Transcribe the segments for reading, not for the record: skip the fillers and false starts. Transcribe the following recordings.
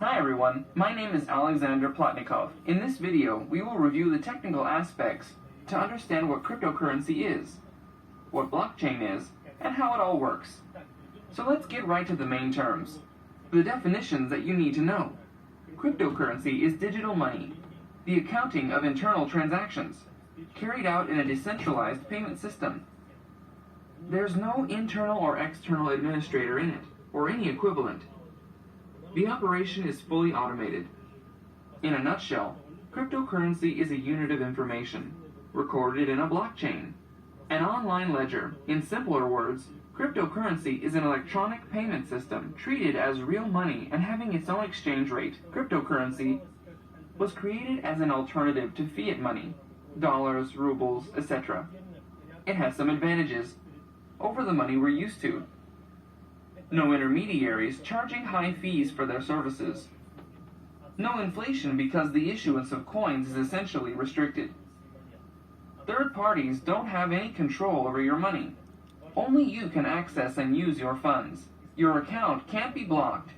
Hi everyone, my name is Alexander Plotnikov. In this video, we will review the technical aspects to understand what cryptocurrency is, what blockchain is, and how it all works. So let's get right to the main terms. The definitions that you need to know. Cryptocurrency is digital money, the accounting of internal transactions, carried out in a decentralized payment system. There's no internal or external administrator in it, or any equivalent. The operation is fully automated. In a nutshell, cryptocurrency is a unit of information, recorded in a blockchain, an online ledger. In simpler words, cryptocurrency is an electronic payment system treated as real money and having its own exchange rate. Cryptocurrency was created as an alternative to fiat money, dollars, rubles, etc. It has some advantages over the money we're used to. No intermediaries charging high fees for their services. No inflation because the issuance of coins is essentially restricted. Third parties don't have any control over your money. Only you can access and use your funds. Your account can't be blocked.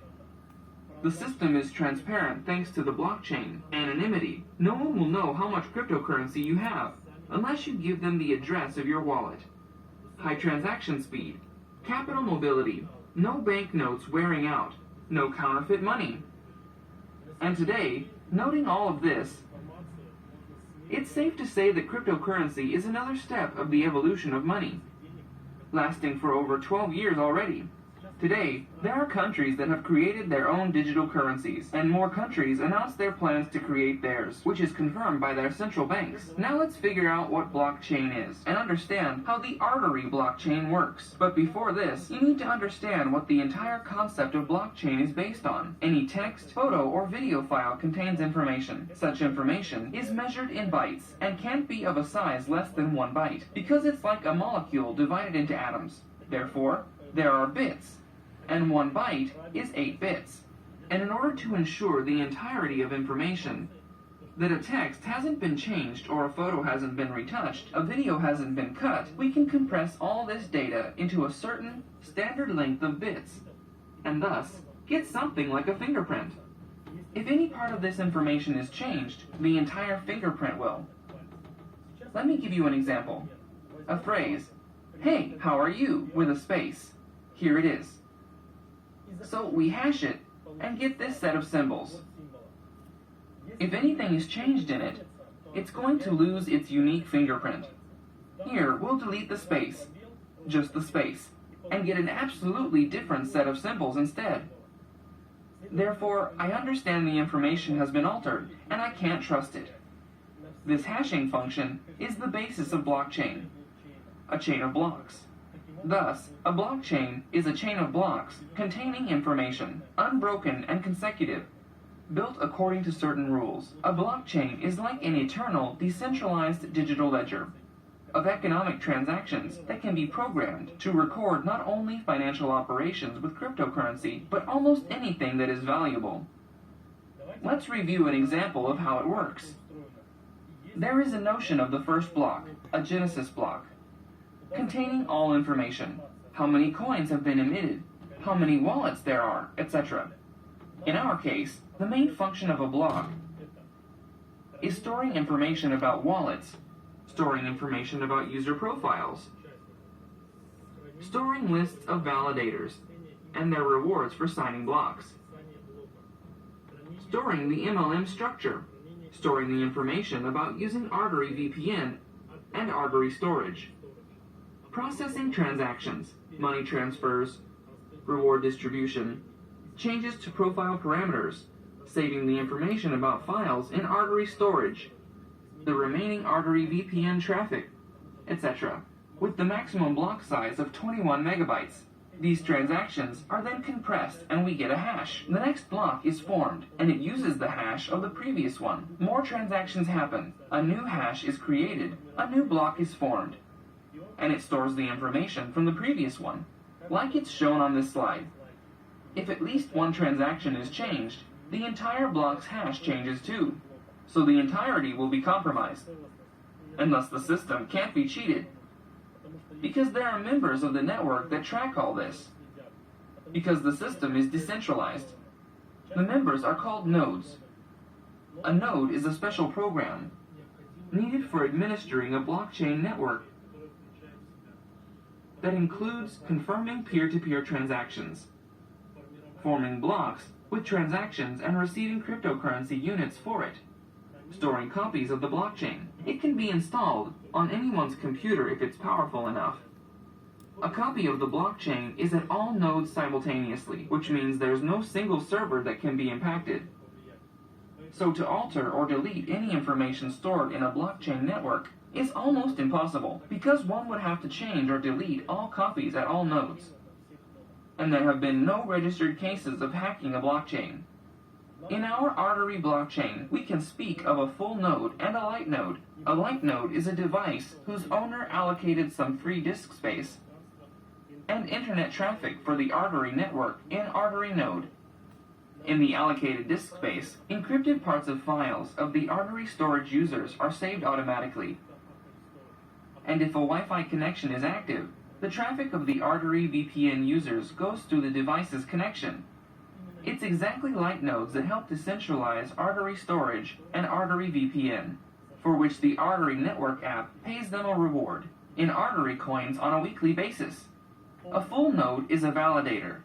The system is transparent thanks to the blockchain anonymity. No one will know how much cryptocurrency you have unless you give them the address of your wallet. High transaction speed, capital mobility, no banknotes wearing out, no counterfeit money. And today, noting all of this, it's safe to say that cryptocurrency is another step of the evolution of money, lasting for over 12 years already. Today, there are countries that have created their own digital currencies, and more countries announce their plans to create theirs, which is confirmed by their central banks. Now let's figure out what blockchain is, and understand how the Artery blockchain works. But before this, you need to understand what the entire concept of blockchain is based on. Any text, photo, or video file contains information. Such information is measured in bytes, and can't be of a size less than 1 byte, because it's like a molecule divided into atoms. Therefore, there are bits, and 1 byte is 8 bits. And in order to ensure the entirety of information, that a text hasn't been changed or a photo hasn't been retouched, a video hasn't been cut, we can compress all this data into a certain standard length of bits, and thus get something like a fingerprint. If any part of this information is changed, the entire fingerprint will. Let me give you an example. A phrase, "Hey, how are you?" with a space. Here it is. So we hash it and get this set of symbols. If anything is changed in it, it's going to lose its unique fingerprint. Here, we'll delete the space, just the space, and get an absolutely different set of symbols instead. Therefore, I understand the information has been altered, and I can't trust it. This hashing function is the basis of blockchain, a chain of blocks. Thus, a blockchain is a chain of blocks containing information, unbroken and consecutive, built according to certain rules. A blockchain is like an eternal, decentralized digital ledger of economic transactions that can be programmed to record not only financial operations with cryptocurrency, but almost anything that is valuable. Let's review an example of how it works. There is a notion of the first block, a genesis block, containing all information, how many coins have been emitted, how many wallets there are, etc. In our case, the main function of a block is storing information about wallets, storing information about user profiles, storing lists of validators and their rewards for signing blocks, storing the MLM structure, storing the information about using Artery VPN and Artery storage, processing transactions, money transfers, reward distribution, changes to profile parameters, saving the information about files in Artery storage, the remaining Artery VPN traffic, etc., with the maximum block size of 21 megabytes. These transactions are then compressed and we get a hash. The next block is formed, and it uses the hash of the previous one. More transactions happen, a new hash is created, a new block is formed, and it stores the information from the previous one, like it's shown on this slide. If at least one transaction is changed, the entire block's hash changes too, so the entirety will be compromised. And thus the system can't be cheated, because there are members of the network that track all this, because the system is decentralized. The members are called nodes. A node is a special program needed for administering a blockchain network that includes confirming peer-to-peer transactions, forming blocks with transactions and receiving cryptocurrency units for it, storing copies of the blockchain. It can be installed on anyone's computer if it's powerful enough. A copy of the blockchain is at all nodes simultaneously, which means there's no single server that can be impacted. So to alter or delete any information stored in a blockchain network is almost impossible, because one would have to change or delete all copies at all nodes. And there have been no registered cases of hacking a blockchain. In our Artery blockchain, we can speak of a full node and a light node. A light node is a device whose owner allocated some free disk space and internet traffic for the Artery network in Artery node. In the allocated disk space, encrypted parts of files of the Artery storage users are saved automatically. And if a Wi-Fi connection is active, the traffic of the Artery VPN users goes through the device's connection. It's exactly light nodes that help to centralize Artery storage and Artery VPN, for which the Artery network app pays them a reward in Artery coins on a weekly basis. A full node is a validator,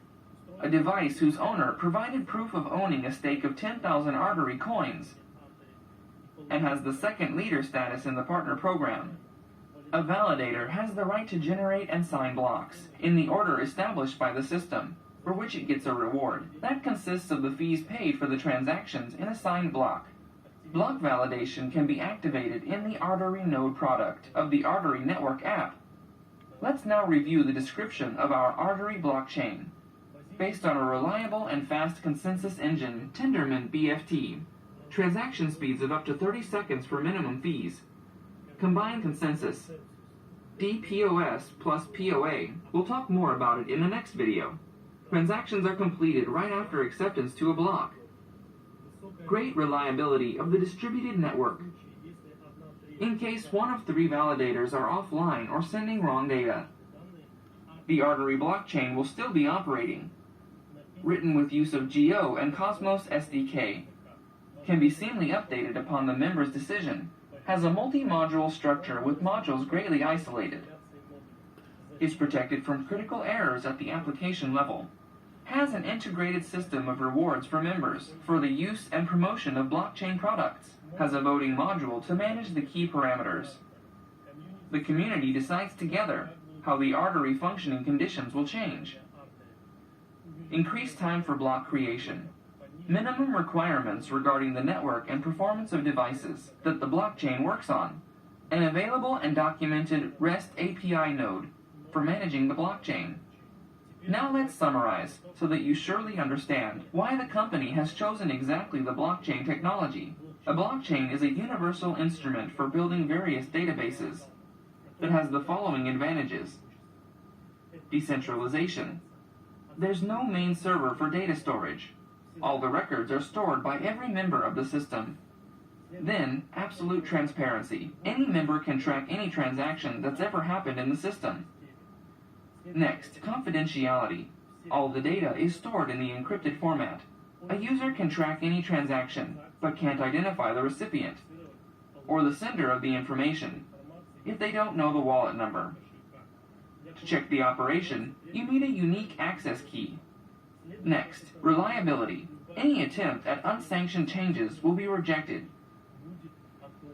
a device whose owner provided proof of owning a stake of 10,000 Artery coins and has the second leader status in the partner program. A validator has the right to generate and sign blocks in the order established by the system, for which it gets a reward. That consists of the fees paid for the transactions in a signed block. Block validation can be activated in the Artery node product of the Artery network app. Let's now review the description of our Artery blockchain. Based on a reliable and fast consensus engine, Tendermint BFT, transaction speeds of up to 30 seconds for minimum fees. Combined consensus, DPoS plus POA. We'll talk more about it in the next video. Transactions are completed right after acceptance to a block. Great reliability of the distributed network. In case one of 3 validators are offline or sending wrong data, the Artery blockchain will still be operating. Written with use of Geo and Cosmos SDK. Can be seamlessly updated upon the member's decision. Has a multi-module structure with modules greatly isolated. Is protected from critical errors at the application level. Has an integrated system of rewards for members for the use and promotion of blockchain products. Has a voting module to manage the key parameters. The community decides together how the Artery functioning conditions will change. Increased time for block creation. Minimum requirements regarding the network and performance of devices that the blockchain works on. An available and documented REST API node for managing the blockchain. Now let's summarize so that you surely understand why the company has chosen exactly the blockchain technology. A blockchain is a universal instrument for building various databases that has the following advantages. Decentralization. There's no main server for data storage. All the records are stored by every member of the system. Then, absolute transparency. Any member can track any transaction that's ever happened in the system. Next, confidentiality. All the data is stored in the encrypted format. A user can track any transaction, but can't identify the recipient or the sender of the information if they don't know the wallet number. To check the operation, you need a unique access key. Next, reliability. Any attempt at unsanctioned changes will be rejected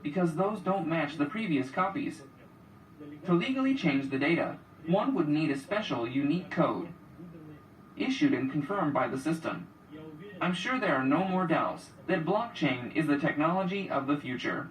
because those don't match the previous copies. To legally change the data, one would need a special, unique code issued and confirmed by the system. I'm sure there are no more doubts that blockchain is the technology of the future.